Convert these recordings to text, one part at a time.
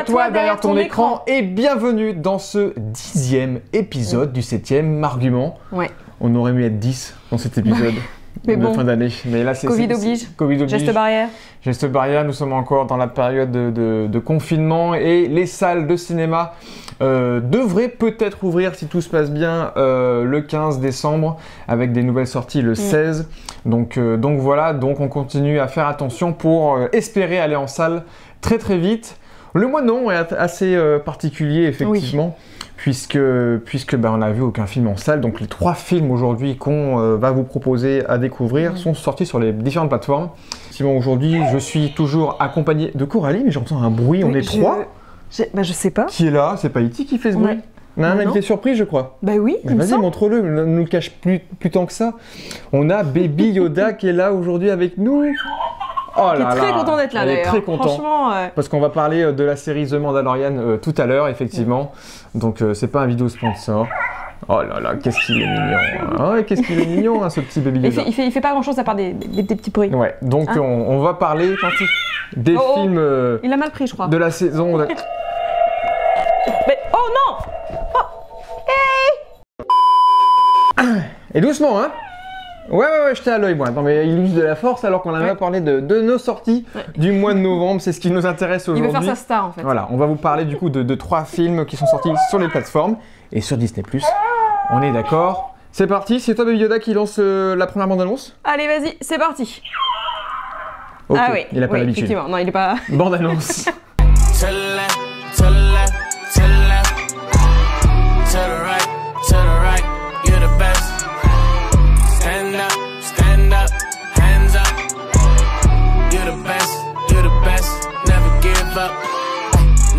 à toi derrière ton écran et bienvenue dans ce 10e épisode du 7e argument. Ouais. On aurait mieux être 10 dans cet épisode mais de bon, fin d'année. Mais là, c'est Covid oblige. Covid oblige. Geste barrière. Geste barrière, nous sommes encore dans la période de confinement et les salles de cinéma devraient peut-être ouvrir si tout se passe bien le 15 décembre avec des nouvelles sorties le 16. Donc voilà, donc on continue à faire attention pour espérer aller en salle très très vite. Le mois de novembre est assez particulier effectivement. Oui. Puisque on n'a vu aucun film en salle, donc les 3 films aujourd'hui qu'on va vous proposer à découvrir sont sortis sur les différentes plateformes. Sinon aujourd'hui, je suis toujours accompagné de Coralie, mais j'entends un bruit, on est 3. Je sais pas. Qui est là? C'est pas Iti qui fait ce bruit? On a un invité surprise, je crois. Bah oui, vas-y, montre-le, ne nous le cache plus tant que ça. On a Baby Yoda qui est là aujourd'hui avec nous. Oh là là, très content d'être là d'ailleurs. Très content. Franchement, parce qu'on va parler de la série The Mandalorian tout à l'heure, effectivement. Donc c'est pas un vidéo sponsor. Oh là là, qu'est-ce qu'il est mignon. Hein, qu'est-ce qu'il est mignon, hein, ce petit Baby Yoda. Il fait pas grand chose à part des petits bruits. Ouais, donc on va parler des films. Il a mal pris, je crois. De la saison. Mais oh non. Oh. Hey. Et doucement, hein. Ouais, j'étais à l'œil, moi. Non, mais il use de la force alors qu'on avait parlé de nos sorties du mois de novembre. C'est ce qui nous intéresse aujourd'hui. Il veut faire sa star, en fait. Voilà, on va vous parler du coup de 3 films qui sont sortis sur les plateformes et sur Disney+. On est d'accord? C'est parti, c'est toi, Baby Yoda, qui lance la première bande-annonce? Allez, vas-y, c'est parti. Okay, ah oui, il a pas l'habitude. Effectivement, non, il est pas... Bande-annonce.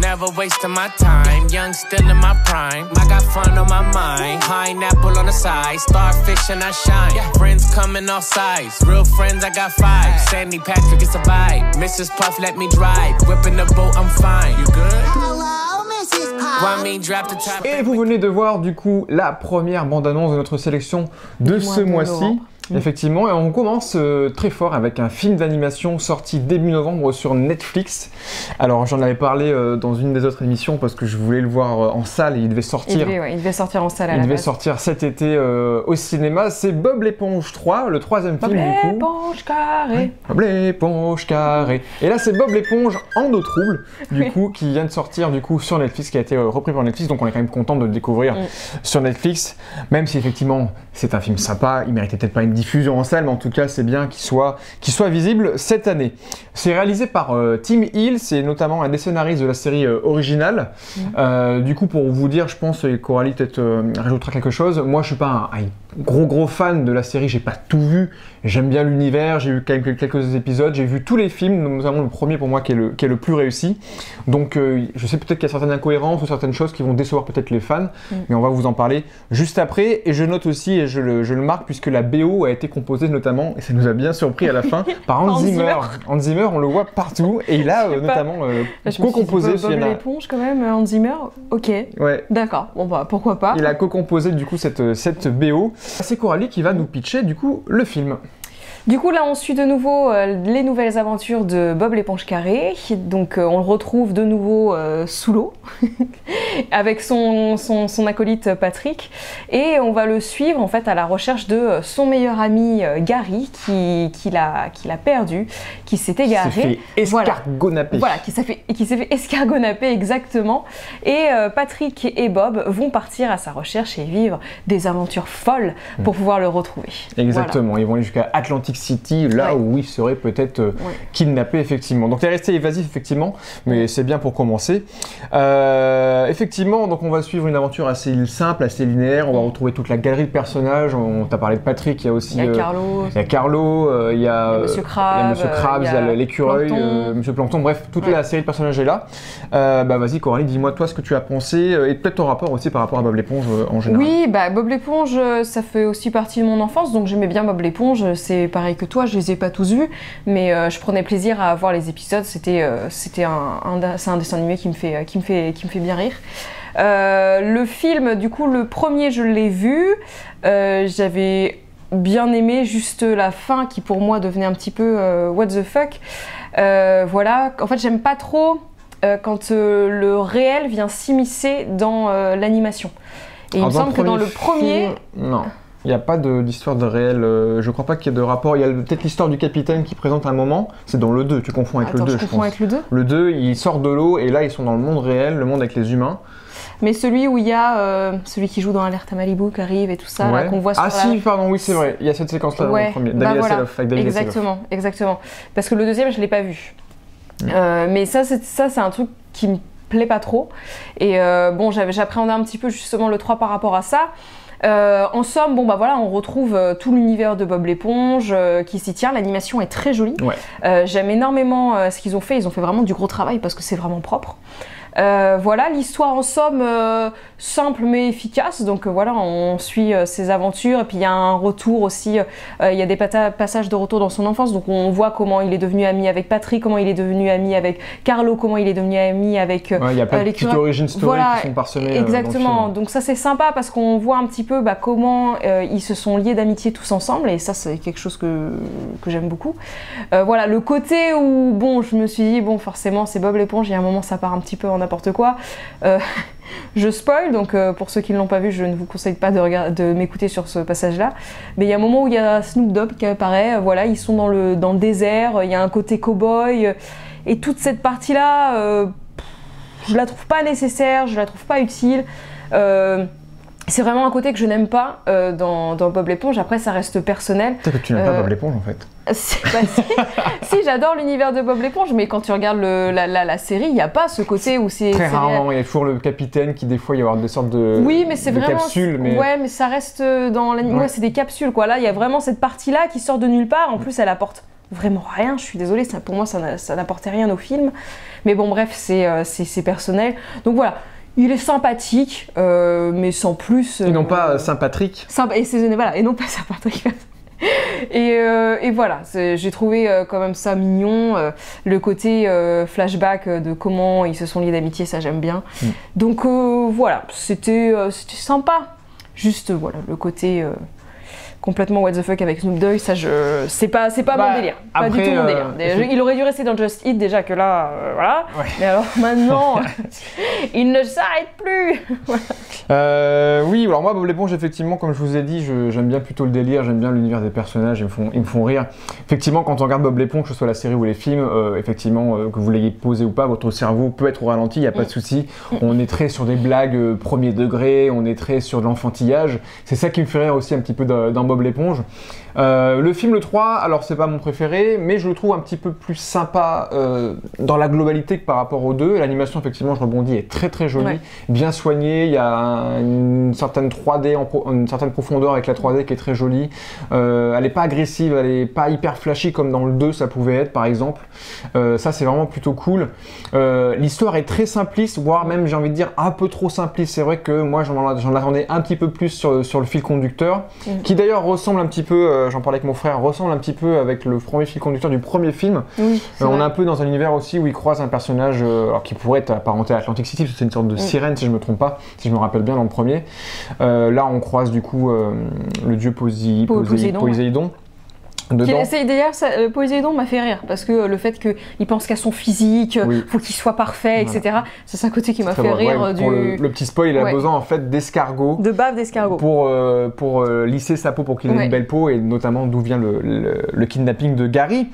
Never wasting my time, young still in my prime. I got fun on my mind, pineapple on the side, starfish and I shine. Friends coming all sides, real friends I got 5. Sandy Patrick, it's a vibe. Mrs. Puff let me drive, whipping the boat, I'm fine. You good? Hello, Mrs. Puff. Et vous venez de voir du coup la première bande-annonce de notre sélection de ce mois-ci. Effectivement, et on commence très fort avec un film d'animation sorti début novembre sur Netflix. Alors j'en avais parlé dans une des autres émissions parce que je voulais le voir en salle et il devait sortir. Il devait sortir en salle à la base. Il devait sortir cet été au cinéma. C'est Bob l'éponge 3, le 3e film du coup. Bob l'éponge carré. Bob l'éponge carré. Et là c'est Bob l'éponge en eau trouble du coup qui vient de sortir du coup sur Netflix, qui a été repris par Netflix. Donc on est quand même content de le découvrir sur Netflix, même si effectivement c'est un film sympa. Il méritait peut-être pas une diffusion en salle, mais en tout cas c'est bien qu'il soit visible cette année. C'est réalisé par Tim Hill, c'est notamment un des scénaristes de la série originale. Du coup, pour vous dire, je pense, et Coralie peut-être rajoutera quelque chose, moi je suis pas un gros fan de la série, j'ai pas tout vu, j'aime bien l'univers, j'ai vu quand même quelques épisodes, j'ai vu tous les films, notamment le premier pour moi qui est le plus réussi. Donc je sais peut-être qu'il y a certaines incohérences ou certaines choses qui vont décevoir peut-être les fans, mais on va vous en parler juste après. Et je note aussi, et je le marque, puisque la BO a été composée notamment, et ça nous a bien surpris à la fin, par Hans Zimmer. Hans Zimmer, on le voit partout, et il a notamment co-composé. Bob l'éponge quand même, Hans Zimmer, ok. Ouais. D'accord, bon bah pourquoi pas. Il a co-composé du coup cette BO. C'est Coralie qui va nous pitcher du coup le film. Du coup, là, on suit de nouveau les nouvelles aventures de Bob l'éponge carré. Donc, on le retrouve de nouveau sous l'eau, avec son acolyte Patrick. Et on va le suivre, en fait, à la recherche de son meilleur ami Gary, qu'il a perdu, qui s'est égaré. Qui s'est fait escargonapper. Voilà, qui s'est fait escargonapper, exactement. Et Patrick et Bob vont partir à sa recherche et vivre des aventures folles pour pouvoir le retrouver. Exactement, voilà. Ils vont aller jusqu'à Atlantic City, là où il serait peut-être kidnappé, effectivement. Donc, tu es resté évasif, effectivement, mais c'est bien pour commencer. Effectivement, donc on va suivre une aventure assez simple, assez linéaire. On va retrouver toute la galerie de personnages. On t'a parlé de Patrick, il y a aussi... Il y a Carlo. Il y a Carlo, il y a Monsieur Krabs, il y a l'écureuil, Monsieur Plankton, bref, toute la série de personnages est là. Vas-y, Coralie, dis-moi toi ce que tu as pensé et peut-être ton rapport aussi par rapport à Bob l'éponge en général. Oui, Bob l'éponge, ça fait aussi partie de mon enfance, donc j'aimais bien Bob l'éponge. C'est pareil que toi, je les ai pas tous vus, mais je prenais plaisir à voir les épisodes. C'est un dessin animé qui me fait bien rire. Le film, du coup, le premier, je l'ai vu. J'avais bien aimé, juste la fin qui pour moi devenait un petit peu what the fuck. Voilà, en fait, j'aime pas trop quand le réel vient s'immiscer dans l'animation. Et il me semble que dans le premier... Non. Il n'y a pas d'histoire de réel, je crois pas qu'il y ait de rapport. Il y a peut-être l'histoire du capitaine qui présente un moment, c'est dans le 2, tu confonds avec le 2 je pense. Avec le 2 ? Le 2, il sort de l'eau et là ils sont dans le monde réel, le monde avec les humains. Mais celui où il y a celui qui joue dans Alerte à Malibu qui arrive et tout ça, là, qu'on voit sur si, pardon, oui c'est vrai, il y a cette séquence-là dans le premier. David Hasselhoff, avec David Hasselhoff. Exactement. Parce que le deuxième, je l'ai pas vu. Mais ça, c'est un truc qui me plaît pas trop. Et bon, j'appréhendais un petit peu justement le 3 par rapport à ça. En somme, bon bah voilà, on retrouve tout l'univers de Bob l'éponge qui s'y tient. L'animation est très jolie. J'aime énormément ce qu'ils ont fait. Ils ont fait vraiment du gros travail parce que c'est vraiment propre. Voilà, l'histoire en somme simple mais efficace, donc voilà, on suit ses aventures et puis il y a un retour aussi, il y a des passages de retour dans son enfance, donc on voit comment il est devenu ami avec Patrick, comment il est devenu ami avec Carlo, comment il est devenu ami avec il y a plein de petites origin story qui sont parsemées exactement, dans le film. Donc ça c'est sympa parce qu'on voit un petit peu comment ils se sont liés d'amitié tous ensemble et ça c'est quelque chose que j'aime beaucoup. Voilà, le côté où, bon, je me suis dit, bon forcément c'est Bob l'éponge, il y a un moment ça part un petit peu en n'importe quoi. Je spoil, donc pour ceux qui ne l'ont pas vu, je ne vous conseille pas de m'écouter sur ce passage-là. Mais il y a un moment où il y a Snoop Dogg qui apparaît, voilà, ils sont dans le désert, il y a un côté cow-boy, et toute cette partie-là, je la trouve pas nécessaire, je la trouve pas utile. C'est vraiment un côté que je n'aime pas dans Bob l'éponge. Après, ça reste personnel. Peut-être que tu n'aimes pas Bob l'éponge en fait. Si, j'adore l'univers de Bob l'éponge, mais quand tu regardes la série, il n'y a pas ce côté où c'est... Très rarement, il y a toujours le capitaine qui des fois, il y a des sortes de, oui, mais c'est vraiment, capsules. Mais... Ouais, mais ça reste dans l'anime. Ouais, c'est des capsules quoi. Là, il y a vraiment cette partie-là qui sort de nulle part. En plus, elle apporte vraiment rien. Je suis désolée, pour moi, ça n'apportait rien au film. Mais bon, bref, c'est personnel. Donc voilà. Il est sympathique, mais sans plus. Et non pas Saint-Patrick. Et non pas Saint-Patrick. Et voilà, j'ai trouvé quand même ça mignon. Le côté flashback de comment ils se sont liés d'amitié, ça j'aime bien. Donc voilà, c'était sympa. Juste voilà, le côté complètement what the fuck avec Snoop Dogg, ça c'est pas mon délire. Pas du tout mon délire. Il aurait dû rester dans Just Eat déjà que là, voilà. Ouais. Mais alors maintenant, il ne s'arrête plus. Oui, alors moi Bob l'éponge, effectivement, comme je vous ai dit, j'aime bien plutôt le délire, j'aime bien l'univers des personnages, ils me font rire. Effectivement, quand on regarde Bob l'éponge, que ce soit la série ou les films, effectivement, que vous l'ayez posé ou pas, votre cerveau peut être au ralenti, il n'y a pas de souci. On est très sur des blagues premier degré, on est très sur de l'enfantillage. C'est ça qui me fait rire aussi un petit peu dans Bob l'éponge. Le film, le 3, alors c'est pas mon préféré, mais je le trouve un petit peu plus sympa dans la globalité que par rapport aux deux. L'animation, effectivement, je rebondis, est très très jolie, bien soignée, il y a une certaine 3D, une certaine profondeur avec la 3D qui est très jolie. Elle n'est pas agressive, elle n'est pas hyper flashy comme dans le 2 ça pouvait être par exemple. Ça c'est vraiment plutôt cool. L'histoire est très simpliste, voire même j'ai envie de dire un peu trop simpliste. C'est vrai que moi j'en attendais un petit peu plus sur le fil conducteur, qui d'ailleurs ressemble un petit peu, j'en parlais avec mon frère, ressemble un petit peu avec le premier fil conducteur du premier film. Oui, on est un peu dans un univers aussi où il croise un personnage alors qui pourrait être apparenté à Atlantic City, parce que c'est une sorte de sirène si je me trompe pas, si je me rappelle bien dans le premier. Là on croise du coup le dieu Poséidon. D'ailleurs, Poséidon m'a fait rire parce que le fait qu'il pense qu'à son physique, faut qu'il soit parfait, etc. C'est un côté qui m'a fait rire. Pour le petit spoil, il a besoin en fait d'escargots. De bave d'escargots. Pour lisser sa peau pour qu'il ait une belle peau, et notamment d'où vient le kidnapping de Gary.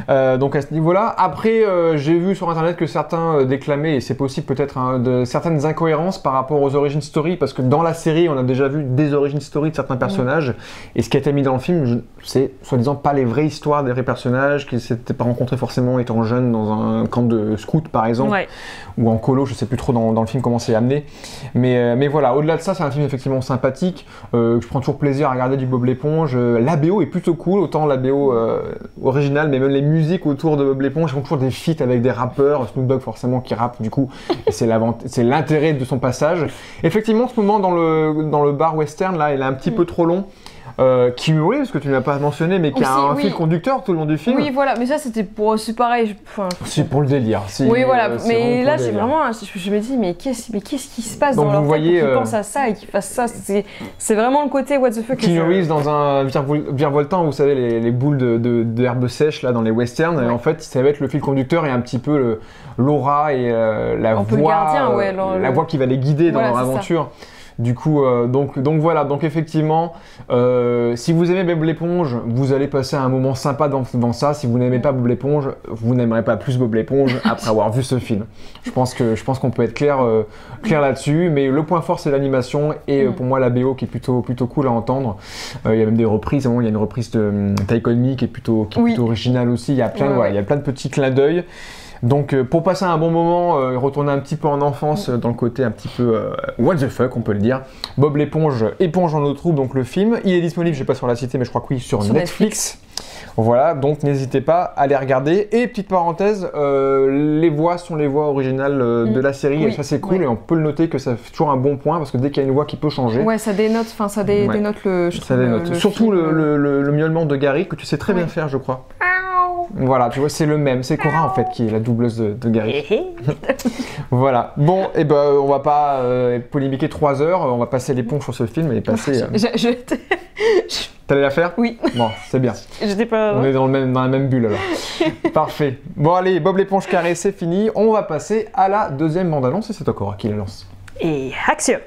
Donc à ce niveau-là. Après, j'ai vu sur internet que certains déclamaient, et c'est possible peut-être, de certaines incohérences par rapport aux origin story, parce que dans la série, on a déjà vu des origin story de certains personnages, et ce qui a été mis dans le film, c'est soi-disant pas les vraies histoires des vrais personnages qui ne s'étaient pas rencontrés forcément étant jeunes dans un camp de scouts par exemple, ou en colo, je sais plus trop dans le film comment c'est amené, mais voilà, au-delà de ça, c'est un film effectivement sympathique, je prends toujours plaisir à regarder du Bob l'éponge. La BO est plutôt cool, autant la BO originale, mais même les musiques autour de Bob l'éponge font toujours des feats avec des rappeurs, Snoop Dogg forcément qui rappe du coup, et c'est l'intérêt de son passage. Effectivement, en ce moment dans le bar western là, il est un petit peu trop long. Keanu Reeves, que tu n'as pas mentionné, mais qui a un fil conducteur tout le long du film. Oui, voilà, mais ça c'était pour. C'est pareil. C'est pour le délire. Oui, voilà, mais là c'est vraiment. Je me dis, mais qu'est-ce qui se passe dans leur tête pour qu'ils pensent à ça et qu'ils fassent ça? C'est vraiment le côté what the fuck. Keanu Reeves dans un virevoltant, vous savez, les boules d'herbe sèche là dans les westerns, et en fait ça va être le fil conducteur et un petit peu l'aura et la voix qui va les guider dans leur aventure. Du coup, donc voilà, donc effectivement, si vous aimez Bob l'éponge, vous allez passer un moment sympa devant ça. Si vous n'aimez pas Bob l'éponge, vous n'aimerez pas plus Bob l'éponge après avoir vu ce film. Je pense qu'on peut être clair là-dessus, mais le point fort c'est l'animation et pour moi la BO qui est plutôt cool à entendre. Il y a même des reprises, il y a une reprise de Take On Me qui est plutôt originale aussi. Il y a plein de petits clins d'œil. Donc pour passer un bon moment, retourner un petit peu en enfance dans le côté un petit peu what the fuck on peut le dire. Bob l'éponge, éponge en eau trouble, donc le film. Il est disponible, je ne vais pas sur la cité mais je crois que oui, sur Netflix. Voilà, donc n'hésitez pas à les regarder. Et petite parenthèse, les voix sont les voix originales de la série et ça c'est cool et on peut le noter que ça fait toujours un bon point parce que dès qu'il y a une voix qui peut changer. Ouais, ça dénote, dénote le. Ça dénote. Surtout le miaulement de Gary que tu sais très bien faire, je crois. Voilà, tu vois, c'est le même. C'est Cora en fait qui est la doubleuse de Gary. Voilà. Bon, et on va pas polémiquer 3 heures. On va passer l'éponge sur ce film et passer. T'allais la faire? Oui. Bon, c'est bien. J'étais pas. On est dans la même bulle alors. Parfait. Bon allez, Bob l'éponge carré, c'est fini. On va passer à la deuxième bande-annonce et c'est toi Cora qui la lance. Et action!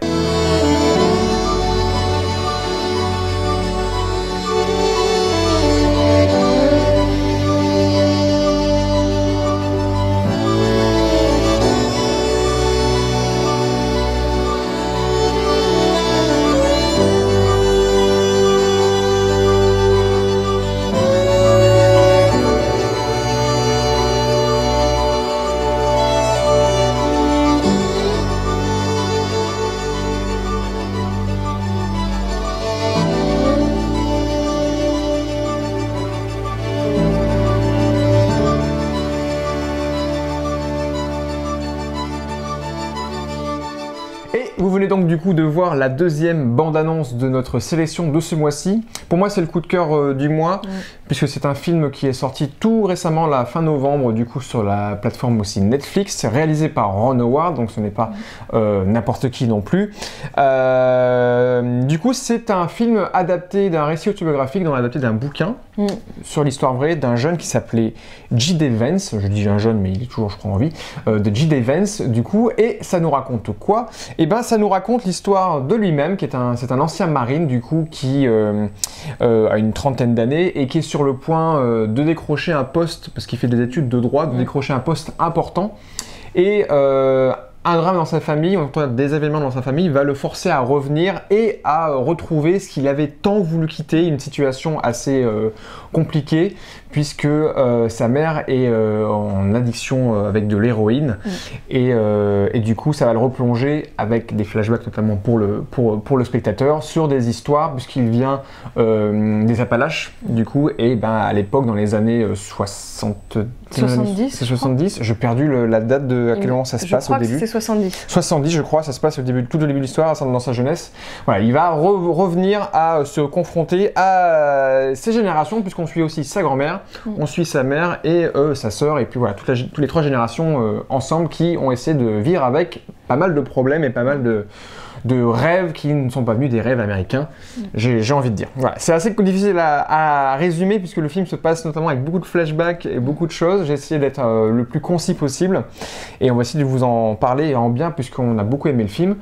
Vous venez donc du coup de voir la deuxième bande-annonce de notre sélection de ce mois-ci. Pour moi c'est le coup de cœur du mois, puisque c'est un film qui est sorti tout récemment, la fin novembre, du coup sur la plateforme aussi Netflix, réalisé par Ron Howard, donc ce n'est pas n'importe qui non plus. Du coup c'est un film adapté d'un récit autobiographique, donc adapté d'un bouquin sur l'histoire vraie d'un jeune qui s'appelait J.D. Vance, je dis un jeune mais il est toujours je crois en vie, de J.D. Vance du coup, et ça nous raconte quoi? Et ben ça nous raconte l'histoire de lui-même, c'est un ancien marine du coup qui a une trentaine d'années et qui est sur le point de décrocher un poste, parce qu'il fait des études de droit, de décrocher un poste important. Et un drame dans sa famille, en tout cas des événements dans sa famille, va le forcer à revenir et à retrouver ce qu'il avait tant voulu quitter, une situation assez compliquée, puisque sa mère est en addiction avec de l'héroïne, et du coup ça va le replonger avec des flashbacks notamment pour le spectateur sur des histoires, puisqu'il vient des Appalaches du coup, et ben à l'époque dans les années 70, j'ai perdu la date de à quel moment ça se passe au début. C'est 70. 70 je crois, ça se passe tout au début de l'histoire, dans sa jeunesse. Voilà, il va revenir à se confronter à ses générations, puisqu'on suit aussi sa grand-mère, on suit sa mère et sa sœur, et puis voilà, toutes les 3 générations ensemble qui ont essayé de vivre avec pas mal de problèmes et pas mal de rêves qui ne sont pas venus des rêves américains, j'ai envie de dire. Voilà. C'est assez difficile à résumer puisque le film se passe notamment avec beaucoup de flashbacks et beaucoup de choses. J'ai essayé d'être le plus concis possible et on va essayer de vous en parler en bien puisqu'on a beaucoup aimé le film.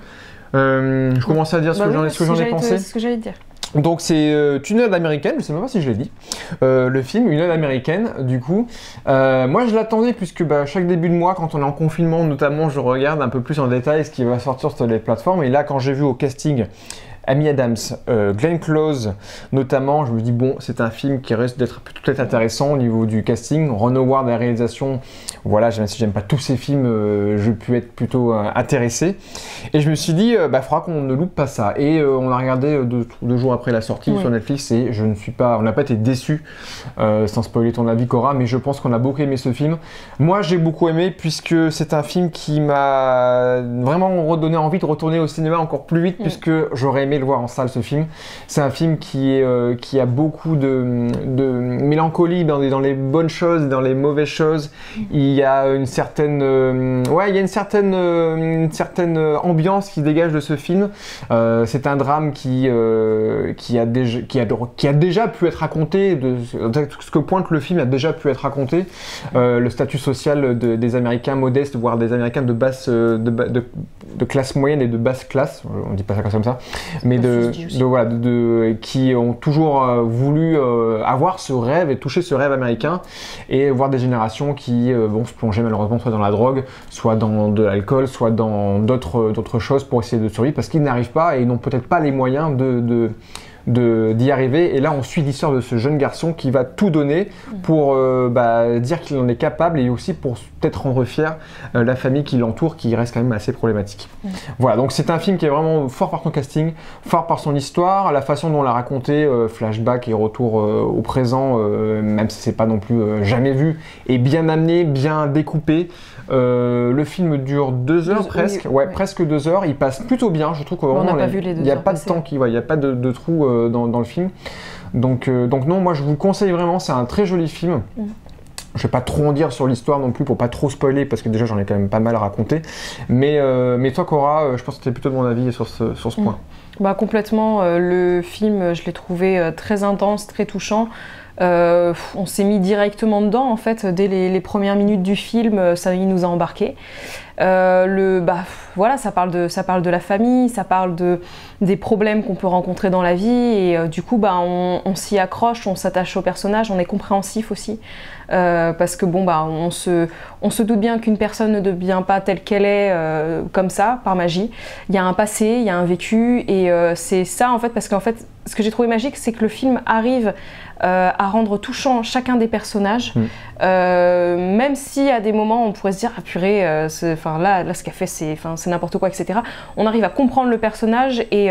Je commence à dire ce que j'en ai pensé. C'est ce que j'allais dire. Donc c'est une ode américaine, je sais même pas si je l'ai dit, le film, une ode américaine du coup. Moi je l'attendais puisque chaque début de mois quand on est en confinement notamment je regarde un peu plus en détail ce qui va sortir sur les plateformes, et là quand j'ai vu au casting Amy Adams, Glenn Close notamment, je me dis bon c'est un film qui reste d'être peut-être intéressant au niveau du casting. Ron Howard à la réalisation, voilà, même si j'aime pas tous ces films, je peux être plutôt intéressé, et je me suis dit faudra qu'on ne loupe pas ça, et on a regardé 2 jours après la sortie sur Netflix, et on n'a pas été déçus, sans spoiler ton avis Cora, mais je pense qu'on a beaucoup aimé ce film. Moi j'ai beaucoup aimé puisque c'est un film qui m'a vraiment redonné envie de retourner au cinéma encore plus vite, puisque j'aurais aimé le voir en salle ce film. C'est un film qui a beaucoup de mélancolie dans les bonnes choses, dans les mauvaises choses. Il y a une certaine ambiance qui se dégage de ce film. C'est un drame qui a déjà pu être raconté, ce que pointe le film a déjà pu être raconté. Le statut social des Américains modestes, voire des Américains de classe moyenne et de basse classe, on dit pas ça comme ça, mais qui ont toujours voulu avoir ce rêve et toucher ce rêve américain, et voir des générations qui vont se plonger malheureusement soit dans la drogue, soit dans de l'alcool, soit dans d'autres choses pour essayer de survivre, parce qu'ils n'arrivent pas et ils n'ont peut-être pas les moyens d'y arriver. Et là on suit l'histoire de ce jeune garçon qui va tout donner pour dire qu'il en est capable, et aussi pour peut-être rendre fier la famille qui l'entoure, qui reste quand même assez problématique. Voilà, donc c'est un film qui est vraiment fort par son casting, fort par son histoire, la façon dont on l'a raconté, flashback et retour au présent, même si c'est pas non plus jamais vu, et bien amené, bien découpé. Le film dure 2 heures presque, presque 2 heures. Il passe plutôt bien, je trouve que vraiment il n'y a pas de temps il n'y a pas de trou dans le film. Donc non, moi je vous le conseille vraiment, c'est un très joli film. Je vais pas trop en dire sur l'histoire non plus pour pas trop spoiler, parce que déjà j'en ai quand même pas mal raconté. Mais toi Cora, je pense que tu es plutôt de mon avis sur ce point. Bah complètement, le film je l'ai trouvé très intense, très touchant. On s'est mis directement dedans en fait, dès les premières minutes du film, il nous a embarqués. Ça parle de la famille, ça parle des problèmes qu'on peut rencontrer dans la vie, et du coup on s'y accroche, on s'attache au personnage, on est compréhensif aussi, parce que on se doute bien qu'une personne ne devient pas telle qu'elle est comme ça par magie. Il y a un passé, il y a un vécu, et c'est ça en fait, parce qu'en fait ce que j'ai trouvé magique, c'est que le film arrive à rendre touchant chacun des personnages, même si à des moments on pourrait se dire ah purée, là ce qu'elle fait c'est n'importe quoi, etc. On arrive à comprendre le personnage, et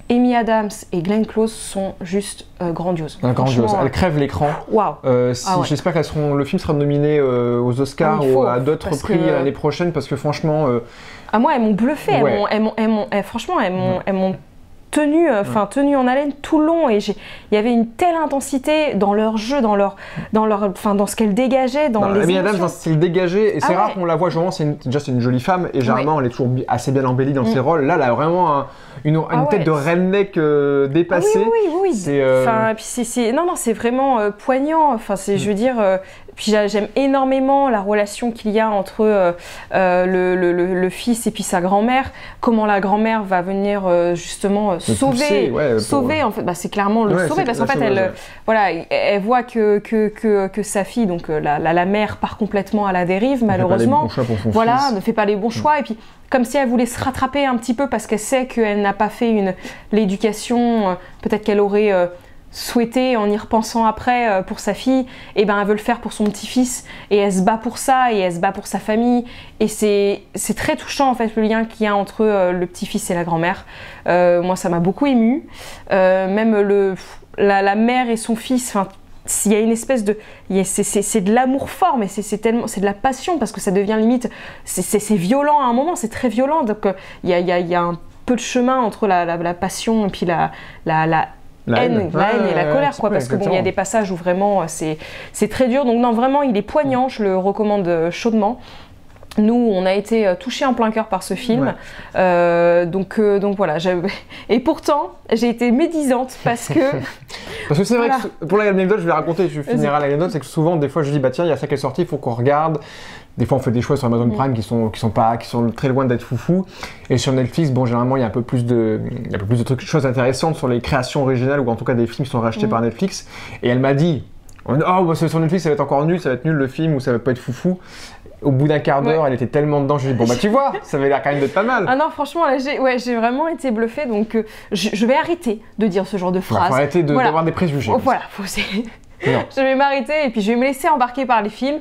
Amy Adams et Glenn Close sont juste grandioses. Grandiose, elles crèvent l'écran. Waouh. J'espère le film sera nominé aux Oscars ou à d'autres prix l'année prochaine, parce que franchement... moi elles m'ont bluffé, elles m'ont tenue en haleine tout le long, et il y avait une telle intensité dans leur jeu, dans ce qu'elle dégageait, les Amy émotions. Adams, dans ce qu'elle dégageait, et c'est rare qu'on la voit, généralement c'est une jolie femme, et généralement elle est toujours assez bien embellie dans ses rôles. Là elle a vraiment une tête de redneck dépassée. Oui. C'est vraiment poignant, je veux dire, puis j'aime énormément la relation qu'il y a entre le fils et puis sa grand-mère, comment la grand-mère va venir justement sauver en fait, c'est clairement le sauver, parce qu'en fait elle voit que sa fille, donc la mère, part complètement à la dérive malheureusement, ne fait pas les bons choix, et puis comme si elle voulait se rattraper un petit peu, parce qu'elle sait qu'elle n'a pas fait l'éducation peut-être qu'elle aurait souhaité en y repensant après pour sa fille, et elle veut le faire pour son petit-fils, et elle se bat pour ça, et elle se bat pour sa famille, et c'est très touchant en fait le lien qu'il y a entre le petit-fils et la grand-mère. Moi ça m'a beaucoup émue, même la mère et son fils, il y a une espèce de... C'est de l'amour fort, mais c'est de la passion, parce que ça devient limite... C'est violent à un moment, c'est très violent, donc il y a un peu de chemin entre la passion et puis la haine et la colère, parce qu'il y a des passages où vraiment c'est très dur. Donc non, vraiment il est poignant, je le recommande chaudement. Nous, on a été touchés en plein cœur par ce film, donc voilà. Et pourtant, j'ai été médisante parce que c'est vrai que pour l'anecdote, je vais raconter, je finirai l'anecdote, c'est que souvent, des fois, je dis il y a ça qui est sorti, il faut qu'on regarde. Des fois, on fait des choix sur Amazon Prime qui sont très loin d'être foufou. Et sur Netflix, généralement, il y a un peu plus de choses intéressantes sur les créations originales, ou en tout cas des films qui sont rachetés par Netflix. Et elle m'a dit, sur Netflix, ça va être encore nul, ça va être nul le film, ou ça va pas être foufou. Au bout d'un quart d'heure, elle était tellement dedans, je lui ai dit tu vois, ça avait l'air quand même d'être pas mal. Ah non, franchement, là, j'ai vraiment été bluffée, donc je vais arrêter de dire ce genre de phrases. Faut arrêter d'avoir des préjugés. Je vais m'arrêter, et puis je vais me laisser embarquer par les films,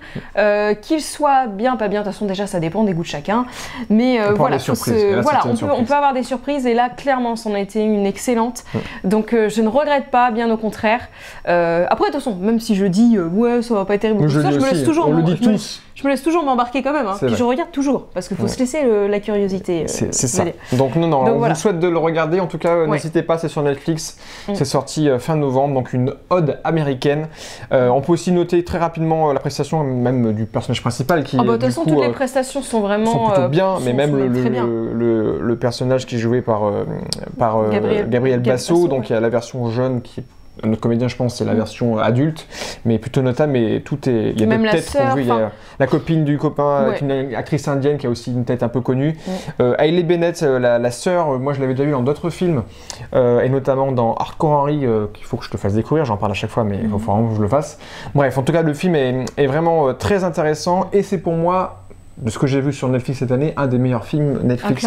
qu'ils soient bien, pas bien. De toute façon, déjà, ça dépend des goûts de chacun. Mais on peut avoir des surprises, et là, clairement, c'en a été une excellente. Donc, je ne regrette pas, bien au contraire. Après, de toute façon, même si je dis ça va pas être terrible, je me laisse toujours. On le dit tous. je me laisse toujours m'embarquer quand même. Hein. Puis vrai. je regarde toujours, parce qu'il faut se laisser la curiosité. C'est ça. Donc on voilà. vous souhaite de le regarder. En tout cas, n'hésitez pas, c'est sur Netflix. C'est sorti fin novembre, donc une ode américaine. On peut aussi noter très rapidement la prestation même du personnage principal qui. De toute façon, toutes les prestations sont vraiment plutôt bien, mais même le personnage qui est joué par Gabriel Basso, donc il y a la version jeune qui est notre comédien, je pense, c'est la version adulte, mais plutôt notable, mais tout est... Il y a des têtes qu'on veut, il y a la copine du copain, avec une actrice indienne qui a aussi une tête un peu connue. Hailey Bennett, la sœur, moi je l'avais déjà vue dans d'autres films, et notamment dans Hardcore Henry, qu'il faut que je te fasse découvrir, j'en parle à chaque fois, mais il faut vraiment que je le fasse. Bref, en tout cas, le film est vraiment très intéressant, et c'est pour moi... de ce que j'ai vu sur Netflix cette année, un des meilleurs films Netflix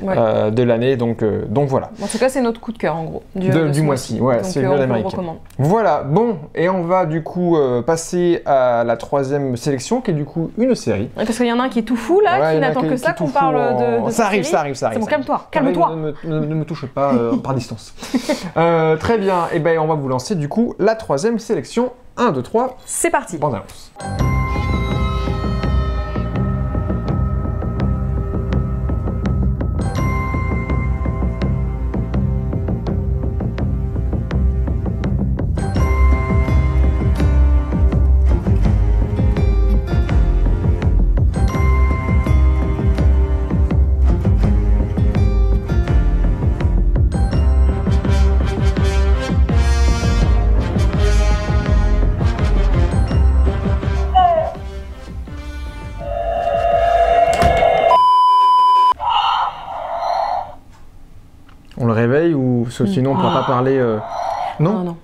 de l'année, donc voilà. En tout cas, c'est notre coup de cœur en gros. Du mois-ci, ouais, c'est une américaine. Voilà, bon, et on va du coup passer à la troisième sélection, qui est du coup une série. Parce qu'il y en a un qui est tout fou là, qui n'attend que ça qu'on parle de ça arrive. C'est bon, calme-toi, calme-toi. Ne me touche pas par distance. Très bien, et ben on va vous lancer du coup la troisième sélection. 1, 2, 3. C'est parti. Bande annonce. On le réveille ou sinon on ne pourra pas parler Non,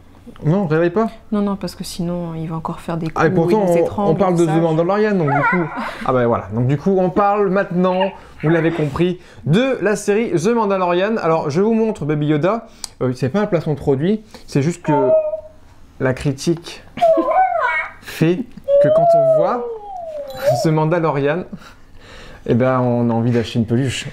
on réveille pas. Non, parce que sinon il va encore faire des coups. Ah, et pourtant on parle de The Mandalorian, donc du coup. Ah ben voilà, donc du coup on parle maintenant, vous l'avez compris, de la série The Mandalorian. Alors je vous montre Baby Yoda, c'est pas un placement de produit, c'est juste que la critique fait que quand on voit The Mandalorian, eh ben on a envie d'acheter une peluche.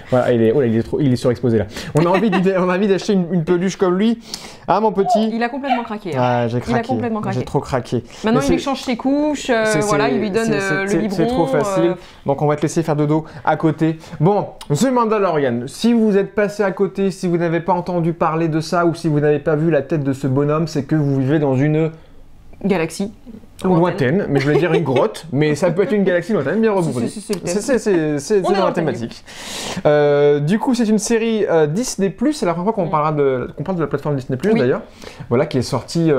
Voilà, il est surexposé là. On a envie d'acheter une peluche comme lui. Ah mon petit. Il a complètement craqué. Hein. Ah, j'ai craqué. Il a complètement craqué. J'ai trop craqué. Maintenant il échange ses couches, voilà, il lui donne le biberon. C'est trop facile. Donc on va te laisser faire dodo à côté. Bon, The Mandalorian. Si vous êtes passé à côté, si vous n'avez pas entendu parler de ça ou si vous n'avez pas vu la tête de ce bonhomme, c'est que vous vivez dans une galaxie. Lointaine, mais je voulais dire une grotte, mais ça peut être une galaxie lointaine, bien rebouclée. C'est dans la thématique. Du coup, c'est une série Disney+, c'est la première fois qu'on parle de la plateforme Disney+, d'ailleurs, voilà, qui est sortie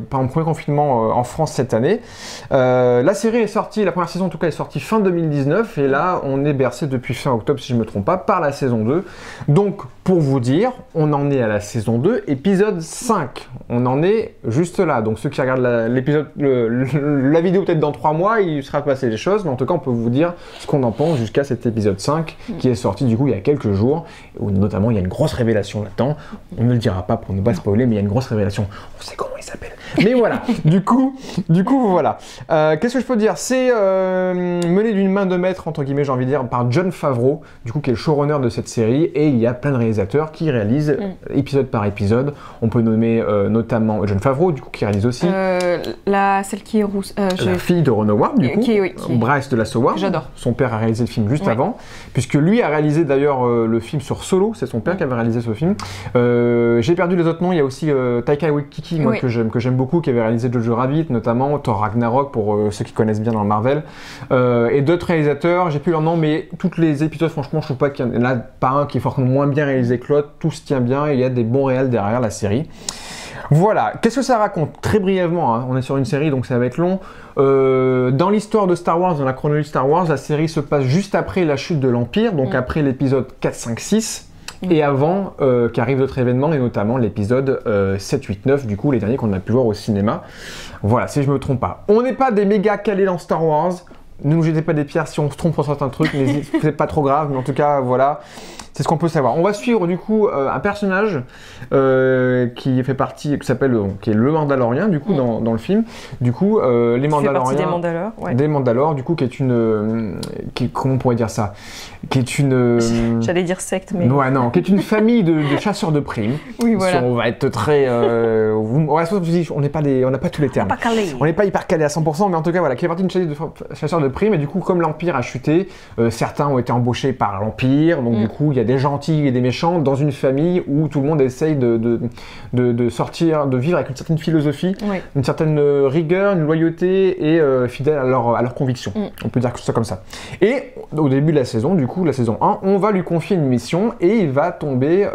par un premier confinement en France cette année. La série est sortie, la première saison en tout cas est sortie fin 2019, et là, on est bercé depuis fin octobre, si je ne me trompe pas, par la saison 2. Donc, pour vous dire, on en est à la saison 2, épisode 5. On en est juste là, donc ceux qui regardent l'épisode... la vidéo peut-être dans 3 mois, il sera passé des choses, mais en tout cas on peut vous dire ce qu'on en pense jusqu'à cet épisode 5 qui est sorti du coup il y a quelques jours, où notamment il y a une grosse révélation là-dedans. On ne le dira pas pour ne pas spoiler, mais il y a une grosse révélation. On sait comment il s'appelle. Mais voilà, du coup voilà. Qu'est-ce que je peux dire? C'est mené d'une main de maître, entre guillemets, j'ai envie de dire, par Jon Favreau, du coup qui est le showrunner de cette série, et il y a plein de réalisateurs qui réalisent épisode par épisode. On peut nommer notamment Jon Favreau, du coup qui réalise aussi. Celle qui est rousse. La fille de Ron Howard, du coup, Bryce Dallas Howard. J'adore. Son père a réalisé le film juste avant, puisque lui a réalisé d'ailleurs le film sur Solo, c'est son père qui avait réalisé ce film. J'ai perdu les autres noms, il y a aussi Taika Waititi, moi, que j'aime beaucoup, qui avait réalisé Jojo Rabbit, notamment Thor Ragnarok, pour ceux qui connaissent bien dans le Marvel. Et d'autres réalisateurs, j'ai plus leur nom, mais tous les épisodes, franchement, je trouve pas qu'il y en a pas un qui est forcément moins bien réalisé que l'autre, tout se tient bien, et il y a des bons réels derrière la série. Voilà, qu'est-ce que ça raconte? Très brièvement, hein. On est sur une série donc ça va être long. Dans l'histoire de Star Wars, dans la chronologie Star Wars, la série se passe juste après la chute de l'Empire, donc après l'épisode 4, 5, 6, et avant qu'arrivent d'autres événements, et notamment l'épisode 7, 8, 9, du coup les derniers qu'on a pu voir au cinéma. Voilà, si je me trompe pas. On n'est pas des méga calés dans Star Wars, ne nous jetez pas des pierres si on se trompe sur certains trucs, c'est pas trop grave, mais en tout cas voilà. C'est ce qu'on peut savoir. On va suivre du coup un personnage qui fait partie, qui est le Mandalorien du coup dans le film. Du coup, les Mandaloriens. Des Mandalores. Ouais. Des Mandalores, du coup, qui est une, comment on pourrait dire ça, qui est une. J'allais dire secte, mais. Ouais, non, qui est une famille de chasseurs de primes. Oui, voilà. On va être très. On n'est pas on n'a pas tous les termes. Pas calé. On n'est pas hyper calé à 100%, mais en tout cas, voilà, qui est partie d'une famille de chasseurs de primes. Et du coup, comme l'Empire a chuté, certains ont été embauchés par l'Empire. Donc, du coup, il y a des gentils et des méchants dans une famille où tout le monde essaye de sortir, de vivre avec une certaine philosophie, une certaine rigueur, une loyauté et fidèle à leurs convictions. On peut dire que ça comme ça. Et au début de la saison, du coup, la saison 1, on va lui confier une mission et il va tomber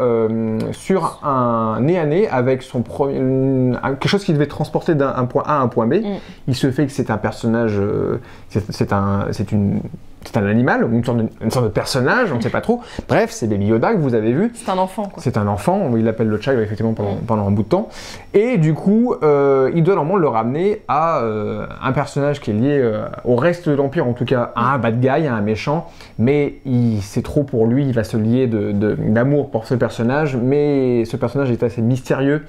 sur un nez à nez avec son quelque chose qui devait transporter d'un point A à un point B. Il se fait que c'est un personnage, c'est un animal, une sorte de personnage, on ne sait pas trop. Bref, c'est Baby Yoda que vous avez vu. C'est un enfant, quoi. C'est un enfant, il l'appelle le child effectivement pendant un bout de temps. Et du coup, il doit normalement le ramener à un personnage qui est lié au reste de l'Empire, en tout cas à un bad guy, à un méchant. Mais c'est trop pour lui, il va se lier d'amour pour ce personnage. Mais ce personnage est assez mystérieux.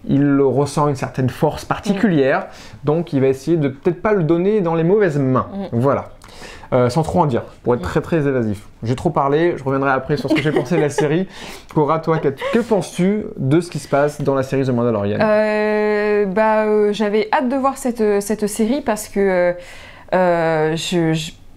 Il ressent une certaine force particulière, donc il va essayer de peut-être pas le donner dans les mauvaises mains. Voilà. Sans trop en dire, pour être très très évasif. J'ai trop parlé, je reviendrai après sur ce que j'ai pensé de la série. Cora, toi, que penses-tu de ce qui se passe dans la série The Mandalorian ? J'avais hâte de voir cette série parce que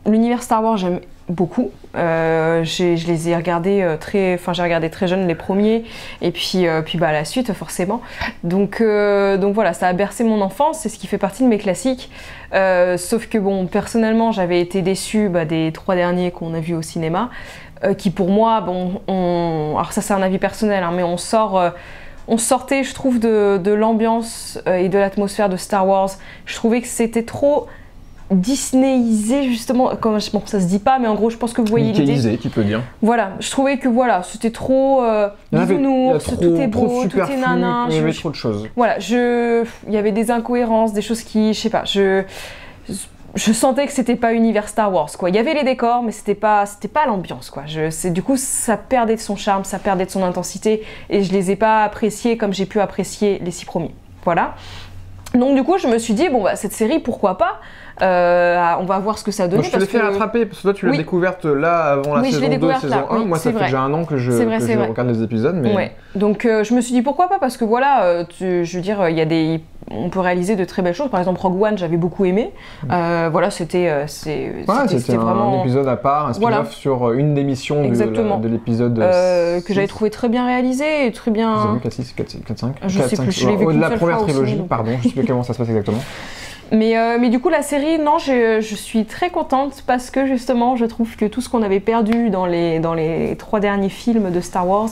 l'univers Star Wars, j'aime beaucoup. Je les ai regardés j'ai regardé très jeune les premiers et puis la suite forcément. Donc voilà, ça a bercé mon enfance, c'est ce qui fait partie de mes classiques. Sauf que bon, personnellement, j'avais été déçue des 3 derniers qu'on a vus au cinéma, qui pour moi, alors ça c'est un avis personnel, hein, mais on sortait, je trouve, de l'ambiance et de l'atmosphère de Star Wars. Je trouvais que c'était trop Disneyisé, justement, ça se dit pas, mais en gros je pense que vous voyez l'idée. Tu peux dire. Voilà, je trouvais que c'était trop bisounours, tout est beau, tout est nanan. Il y avait trop de choses. Voilà, il y avait des incohérences, des choses qui, je sais pas, je sentais que c'était pas univers Star Wars, quoi. Il y avait les décors, mais c'était pas l'ambiance, quoi. Du coup, ça perdait de son charme, ça perdait de son intensité, et je les ai pas appréciés comme j'ai pu apprécier les 6 premiers. Voilà. Donc du coup, je me suis dit, cette série, pourquoi pas ? On va voir ce que ça donne. Je te l'ai fait rattraper parce que toi tu l'as découverte là avant la saison 2, saison 1. Moi ça fait déjà un an que je regarde les épisodes. Mais... Ouais. Donc je me suis dit pourquoi pas, parce que voilà, je veux dire, on peut réaliser de très belles choses. Par exemple, Rogue One, j'avais beaucoup aimé. Voilà, c'était vraiment un épisode à part, un spin-off sur une des missions de l'épisode. Que j'avais trouvé très bien réalisé et très bien. Vous avez vu 4, 6, 4, 5 Je sais plus, je l'ai vu qu'une la seule première fois trilogie, aussi, pardon, je sais plus comment ça se passe exactement. Mais du coup, la série, non, je suis très contente parce que justement, je trouve que tout ce qu'on avait perdu dans les 3 derniers films de Star Wars,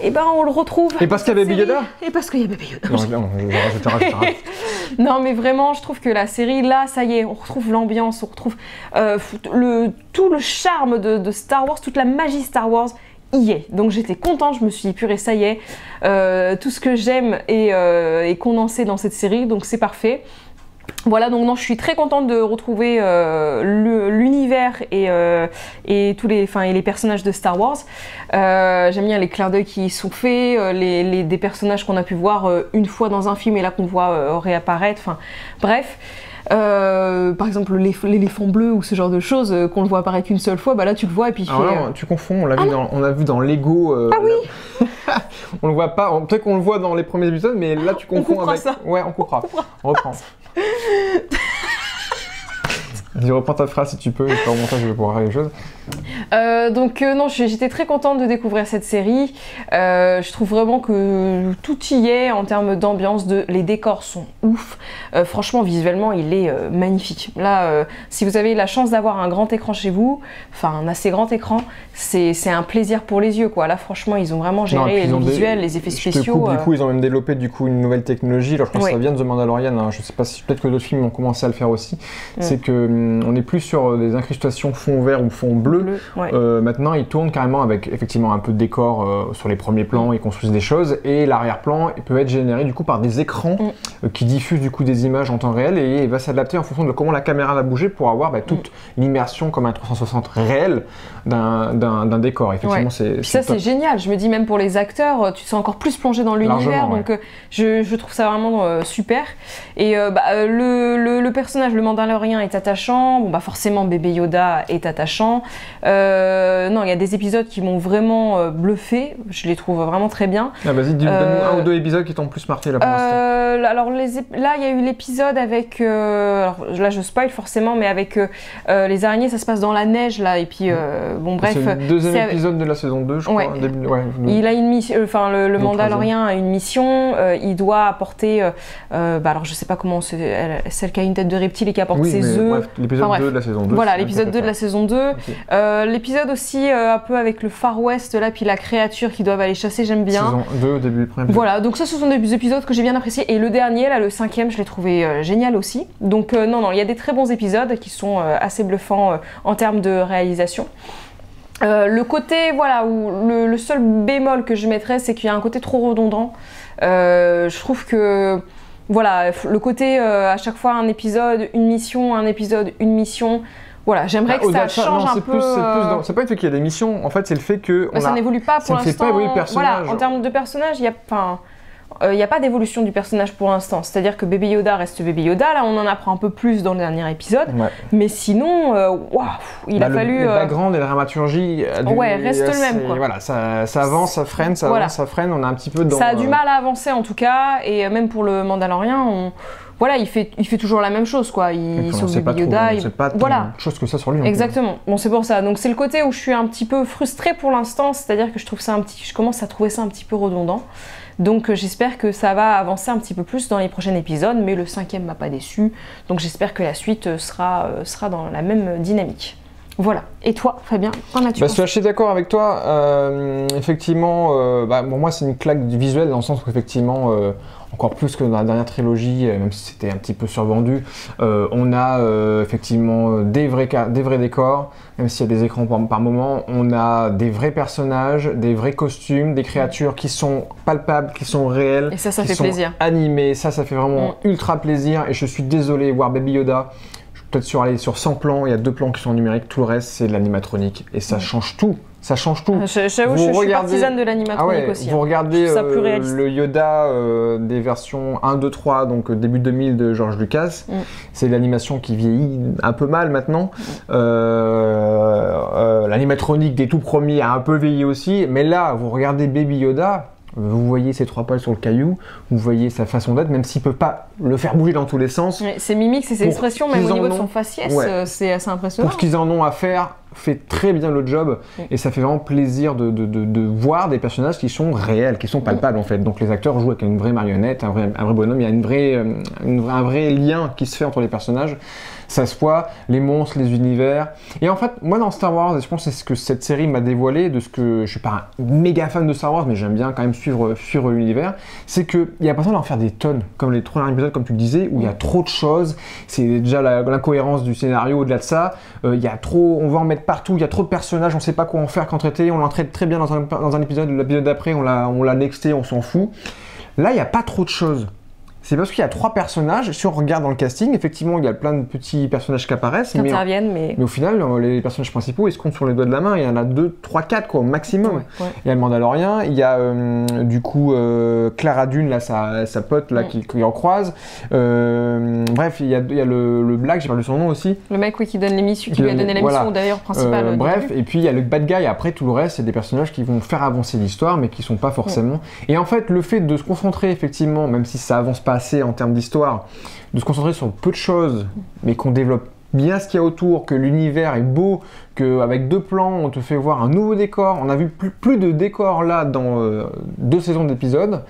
on le retrouve. Et parce qu'il y avait Baby Yoda ? Et parce qu'il y avait Baby Yoda. Non, je rajoute. Non, mais vraiment, je trouve que la série, là, ça y est, on retrouve l'ambiance, on retrouve tout le charme de Star Wars, toute la magie Star Wars. Y est. Donc j'étais contente, je me suis dit purée, ça y est, tout ce que j'aime est condensé dans cette série, donc c'est parfait. Voilà, donc non, je suis très contente de retrouver l'univers et tous les personnages de Star Wars. J'aime bien les clins d'œil qui sont faits, des personnages qu'on a pu voir une fois dans un film et là qu'on voit réapparaître. Enfin, bref. Par exemple l'éléphant bleu ou ce genre de choses qu'on le voit apparaître qu'une seule fois, là tu le vois et puis tu confonds, on l'a vu dans Lego. Oui. On le voit pas, peut-être qu'on le voit dans les premiers épisodes, mais là tu confonds avec. Ça. Ouais, on coupera. On reprend. Dis, reprends ta phrase si tu peux, et au montage je vais pouvoir faire les choses. Non, j'étais très contente de découvrir cette série. Je trouve vraiment que tout y est en termes d'ambiance, les décors sont ouf. Franchement, visuellement, il est magnifique. Là, si vous avez la chance d'avoir un grand écran chez vous, enfin un assez grand écran, c'est un plaisir pour les yeux, quoi. Là, franchement, ils ont vraiment géré les visuels, les effets spéciaux. Du coup, ils ont même développé une nouvelle technologie. Alors, je pense que ça vient de The Mandalorian. Hein. Je sais pas si peut-être que d'autres films ont commencé à le faire aussi. C'est que on est plus sur des incrustations fond vert ou fond bleu. Ouais. Maintenant, ils tournent carrément avec effectivement un peu de décor sur les premiers plans, ils construisent des choses, et l'arrière-plan peut être généré du coup par des écrans qui diffusent du coup des images en temps réel, et il va s'adapter en fonction de comment la caméra va bouger pour avoir toute l'immersion comme un 360 réel d'un décor. Effectivement, c'est génial. Je me dis même pour les acteurs, tu te sens encore plus plongé dans l'univers, donc je trouve ça vraiment super. Et le personnage, le Mandalorien, est attachant. Bon, forcément, bébé Yoda est attachant. Non, il y a des épisodes qui m'ont vraiment bluffé. Je les trouve vraiment très bien. Vas-y, donne-nous un ou deux épisodes qui t'ont plus marqué là pour l'instant. Alors là, il y a eu l'épisode avec. Alors là, je spoil forcément, mais avec les araignées, ça se passe dans la neige là, et puis bon bref. C'est le deuxième épisode de la saison 2, je crois. Il a une mission. Enfin, le Mandalorien a une mission. Il doit apporter. Alors je sais pas comment celle qui a une tête de reptile et qui apporte ses œufs. Bref, l'épisode 2 de la saison 2. Voilà, l'épisode 2 de la saison 2. Okay. L'épisode aussi un peu avec le Far West là, puis la créature qu'ils doivent aller chasser, j'aime bien. Saison 2, début du premier épisode. Voilà, donc ça, ce sont des épisodes que j'ai bien appréciés. Et le dernier, là, le 5e, je l'ai trouvé génial aussi. Donc non, il y a des très bons épisodes qui sont assez bluffants en termes de réalisation. Le côté, voilà, où le seul bémol que je mettrais, c'est qu'il y a un côté trop redondant. Je trouve que, voilà, le côté à chaque fois un épisode, une mission, un épisode, une mission. Voilà, j'aimerais que ça change un peu. C'est pas le fait qu'il y a des missions, en fait, c'est le fait que. Ça n'évolue pas pour l'instant. Ça ne fait pas évoluer le personnage. Voilà, en termes de personnage, il y a. Il n'y a pas d'évolution du personnage pour l'instant, c'est-à-dire que Baby Yoda reste Baby Yoda, là on en apprend un peu plus dans le dernier épisode, mais sinon, il a fallu... Le background et la dramaturgie reste le même, quoi. Voilà, ça avance, ça freine, ça freine, on est un petit peu dans... Ça a du mal à avancer en tout cas, et même pour le Mandalorien, il fait toujours la même chose, quoi. Il sauve Baby Yoda. C'est pas tant de choses que ça sur lui. Exactement. Bon, c'est pour ça. Donc c'est le côté où je suis un petit peu frustrée pour l'instant, c'est-à-dire que je commence à trouver ça un petit peu redondant. Donc j'espère que ça va avancer un petit peu plus dans les prochains épisodes, mais le 5e m'a pas déçu, donc j'espère que la suite sera dans la même dynamique. Voilà. Et toi, Fabien, qu'en as-tu pensé ? Je suis assez d'accord avec toi. Effectivement, pour moi c'est une claque visuelle dans le sens où effectivement, encore plus que dans la dernière trilogie, même si c'était un petit peu survendu, on a effectivement des vrais décors, même s'il y a des écrans par moment, on a des vrais personnages, des vrais costumes, des créatures qui sont palpables, qui sont réelles, et ça qui fait sont plaisir. Animées, ça fait vraiment ultra plaisir, et je suis désolé, voir Baby Yoda, peut-être sur 100 plans, il y a 2 plans qui sont numériques, tout le reste c'est de l'animatronique, et ça change tout. Ça change tout. J'avoue, je suis partisane de l'animatronique aussi. Vous regardez le Yoda des versions 1, 2, 3, donc début 2000 de George Lucas. C'est l'animation qui vieillit un peu mal maintenant. L'animatronique des tout premiers a un peu vieilli aussi. Mais là, vous regardez Baby Yoda, vous voyez ses 3 poils sur le caillou, vous voyez sa façon d'être, même s'il ne peut pas le faire bouger dans tous les sens. Ses mimiques, ses expressions, même au niveau de son faciès, c'est assez impressionnant. Pour ce qu'ils en ont à faire, fait très bien le job, et ça fait vraiment plaisir de voir des personnages qui sont réels, qui sont palpables en fait. Donc les acteurs jouent avec une vraie marionnette, un vrai bonhomme, il y a un vrai lien qui se fait entre les personnages. Ça se voit, les monstres, les univers. Et en fait, moi dans Star Wars, et je pense que c'est ce que cette série m'a dévoilé, de ce que je suis pas un méga fan de Star Wars, mais j'aime bien quand même suivre l'univers, c'est qu'il n'y a pas besoin d'en faire des tonnes, comme les 3 derniers épisodes, comme tu le disais, où il y a trop de choses. C'est déjà l'incohérence du scénario au-delà de ça. Il y a trop, on va en mettre partout, il y a trop de personnages, on sait pas quoi en faire, qu'en traiter. On l'en traite très bien dans un épisode, l'épisode d'après, on l'a nexté, on s'en fout. Là, il n'y a pas trop de choses. C'est parce qu'il y a 3 personnages. Si on regarde dans le casting, effectivement, il y a plein de petits personnages qui apparaissent. Qui interviennent, mais au final, les personnages principaux, ils se comptent sur les doigts de la main. Il y en a 2, 3, 4 quoi, au maximum. Il y a le Mandalorien, il y a du coup Clara Dune, là, sa pote là, qui en croise. Bref, il y a le Black, j'ai perdu son nom aussi. Le mec qui donne l'émission, qui lui a donné la mission d'ailleurs principale. Bref, et puis il y a le Bad Guy. Après, tout le reste, c'est des personnages qui vont faire avancer l'histoire, mais qui sont pas forcément. Et en fait, le fait de se concentrer, effectivement, même si ça avance pas assez en termes d'histoire, de se concentrer sur peu de choses, mais qu'on développe bien ce qu'il y a autour, que l'univers est beau, qu'avec 2 plans, on te fait voir un nouveau décor. On a vu plus de décors là dans 2 saisons d'épisodes.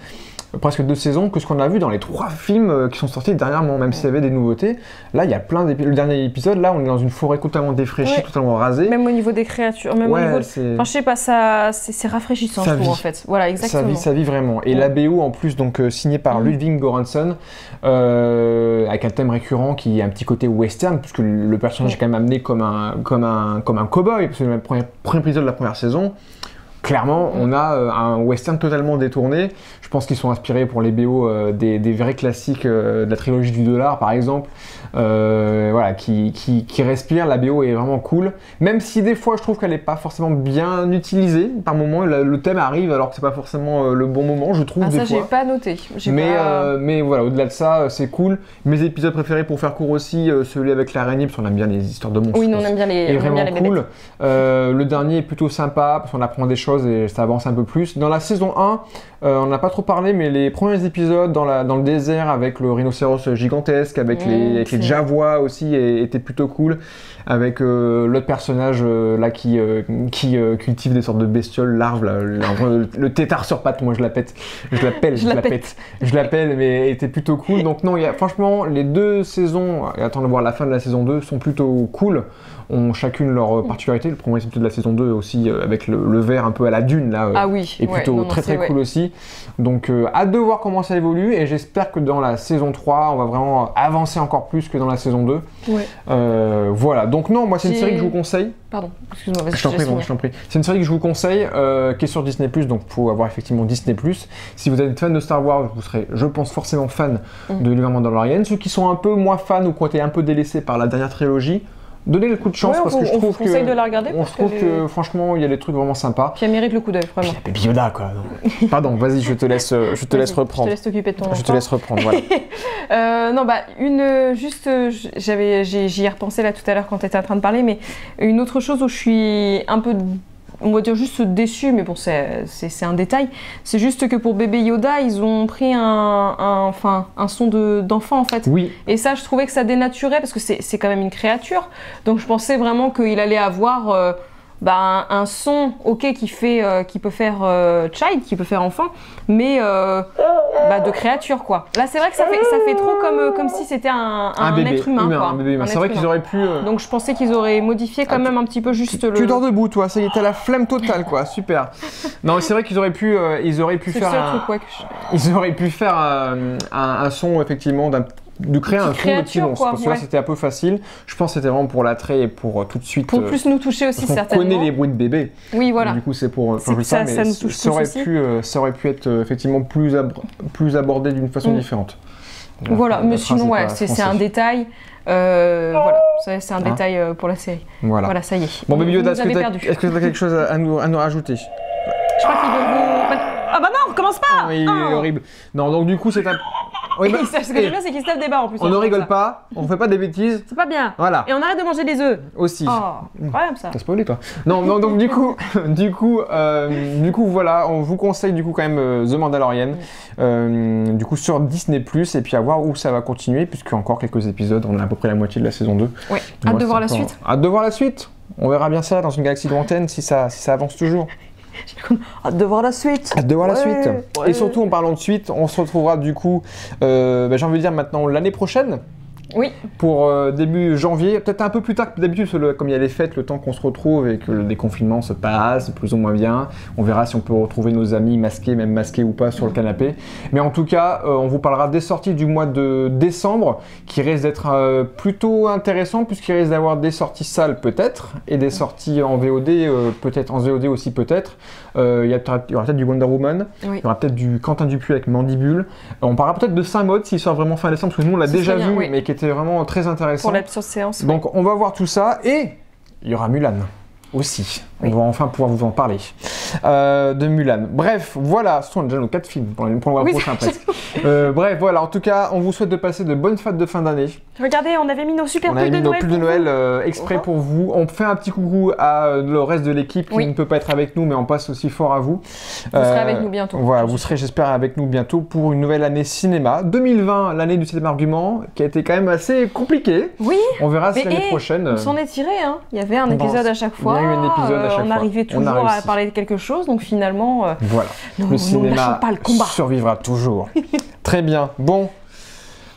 presque 2 saisons que ce qu'on a vu dans les 3 films qui sont sortis dernièrement, même s'il y avait des nouveautés. Là, il y a plein d'épisodes. Le dernier épisode, là, on est dans une forêt totalement défraîchie, totalement rasée. Même au niveau des créatures, même au niveau de... Enfin, je sais pas, c'est rafraîchissant, je trouve, en fait. Voilà, exactement. Ça vit vraiment. Et la BO, en plus, donc signée par Ludwig Göransson, avec un thème récurrent qui a un petit côté western, puisque le personnage est quand même amené comme un cow-boy, parce que c'est le premier épisode de la première saison. Clairement, on a un western totalement détourné. Je pense qu'ils sont inspirés pour les BO des vrais classiques de la trilogie du dollar, par exemple. Voilà, qui respire. La BO est vraiment cool. Même si des fois, je trouve qu'elle n'est pas forcément bien utilisée. Par moments, le thème arrive alors que c'est pas forcément le bon moment, je trouve. Ah, des ça, fois. j'ai pas noté. Mais voilà, au-delà de ça, c'est cool. Mes épisodes préférés, pour faire court aussi, celui avec l'araignée, parce qu'on aime bien les histoires de monstres. Oui, nous, on aime bien les cool. Le dernier est plutôt sympa, parce qu'on apprend des choses et ça avance un peu plus. Dans la saison 1, on n'a pas trop parlé, mais les premiers épisodes dans le désert avec le rhinocéros gigantesque, avec les Javois aussi, étaient plutôt cool. Avec l'autre personnage là qui cultive des sortes de bestioles, larves, là, le tétard sur pattes, moi je l'appelle, mais était plutôt cool. Donc non, franchement, les 2 saisons, attendre de voir la fin de la saison 2, sont plutôt cool. Ont chacune leur particularité. Le premier épisode de la saison 2 aussi, avec le vert un peu à la dune, là, est plutôt très cool aussi. Donc hâte de voir comment ça évolue, et j'espère que dans la saison 3, on va vraiment avancer encore plus que dans la saison 2. Voilà, donc non, moi c'est une série que je vous conseille. Pardon, excuse-moi, vas-y. Je t'en prie. C'est une série que je vous conseille, qui est sur Disney+, donc il faut avoir effectivement Disney+. Si vous êtes fan de Star Wars, vous serez, je pense, forcément fan de l'univers Mandalorian. Ceux qui sont un peu moins fans ou qui ont été un peu délaissés par la dernière trilogie, donnez le coup de chance, parce que je trouve que de la regarder, franchement il y a des trucs vraiment sympas. Puis elle mérite le coup d'œil, vraiment. Puis Baby Yoda, quoi. Donc. Pardon, vas-y, je te laisse reprendre. Je te laisse t'occuper de ton enfant. Je te laisse reprendre, voilà. Non, bah j'y ai repensé là tout à l'heure quand tu étais en train de parler, mais une autre chose où je suis un peu, on va dire juste déçue, mais bon, c'est un détail. C'est juste que pour Bébé Yoda, ils ont pris un son d'enfant, en fait. Oui. Et ça, je trouvais que ça dénaturait, parce que c'est quand même une créature. Donc je pensais vraiment qu'il allait avoir un son, ok, qui peut faire child, qui peut faire enfant, mais de créature, quoi. Là, c'est vrai que ça fait trop comme si c'était un bébé, être humain, quoi. Un bébé humain. C'est vrai qu'ils auraient pu... Donc je pensais qu'ils auraient modifié quand même un petit peu juste le... Tu dors debout, toi, ça y est, t'as la flemme totale, quoi, super. Non, c'est vrai qu'ils auraient pu faire un son, effectivement, de créer un son de petit monstre, parce que là c'était un peu facile. Je pense que c'était vraiment pour l'attrait et pour tout de suite. Pour plus nous toucher aussi, certainement. On connaît les bruits de bébé. Oui, voilà. Du coup, c'est pour ça, mais nous touche ça aurait pu être effectivement plus abordé d'une façon différente. Voilà, mais sinon, c'est un détail. Voilà, c'est un détail pour la série. Voilà, ça y est. Bon, Baby Yoda, est-ce que tu as quelque chose à nous rajouter? Je crois qu'il veut vous... Ah bah non, recommence pas. Il est horrible. Non, donc du coup, c'est un... Oui, ce que j'aime bien, c'est qu'il se tape des barres en plus. On ne rigole pas, on fait pas des bêtises. C'est pas bien. Voilà. Et on arrête de manger des œufs. Aussi. Oh, incroyable ça. T'as spoilé toi. Non, donc du coup, voilà, on vous conseille du coup quand même The Mandalorian, du coup sur Disney+, et puis à voir où ça va continuer, puisque encore quelques épisodes, on a à peu près la moitié de la saison 2. Oui. Hâte de voir la suite. Hâte de voir la suite. On verra bien ça dans une galaxie lointaine si ça avance toujours. Hâte de voir la suite. Hâte de voir la suite. Ouais. Et surtout, en parlant de suite, on se retrouvera du coup, j'ai envie de dire maintenant l'année prochaine. Oui. Pour début janvier, peut-être un peu plus tard que d'habitude, comme il y a les fêtes, le temps qu'on se retrouve et que le déconfinement se passe plus ou moins bien. On verra si on peut retrouver nos amis masqués, même masqués ou pas, sur le canapé. Mais en tout cas, on vous parlera des sorties du mois de décembre, qui risquent d'être plutôt intéressants, puisqu'il risque d'avoir des sorties salles peut-être, et des sorties en VOD, peut-être en VOD aussi peut-être. Il y aura peut-être du Wonder Woman, il y aura peut-être du Quentin Dupieux avec Mandibule. On parlera peut-être de Saint-Maud s'il sort vraiment fin décembre, parce que nous on l'a déjà vu, mais qui était vraiment très intéressant. Pour l'absurde séance. Donc on va voir tout ça, et il y aura Mulan aussi. On va enfin pouvoir vous en parler de Mulan. Bref, voilà, ce sont déjà nos 4 films pour le mois prochain presque. Bref, voilà, en tout cas, on vous souhaite de passer de bonnes fêtes de fin d'année. Regardez, on avait mis nos super pulls de Noël. On a mis nos pulls de Noël exprès pour vous. On fait un petit coucou à le reste de l'équipe qui ne peut pas être avec nous, mais on passe aussi fort à vous. Vous serez avec nous bientôt. Voilà, vous serez, j'espère, avec nous bientôt pour une nouvelle année cinéma. 2020, l'année du 7e argument, qui a été quand même assez compliquée. Oui. On verra si l'année prochaine... On s'en est tiré, hein. Il y avait un épisode à chaque fois. a eu un épisode à chaque on fois. arrivait On a toujours à réussi. parler de quelque chose, donc finalement, Voilà. nous Le ne cinéma lâchons pas le combat. survivra toujours. Très bien. Bon,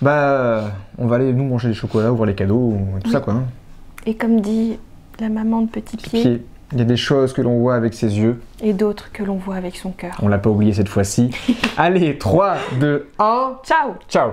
bah, on va aller nous manger des chocolats, ouvrir les cadeaux, tout ça quoi. Hein. Et comme dit la maman de Petit Pied, Puis, il y a des choses que l'on voit avec ses yeux. et d'autres que l'on voit avec son cœur. On l'a pas oublié cette fois-ci. Allez, 3, 2, 1. Ciao! Ciao.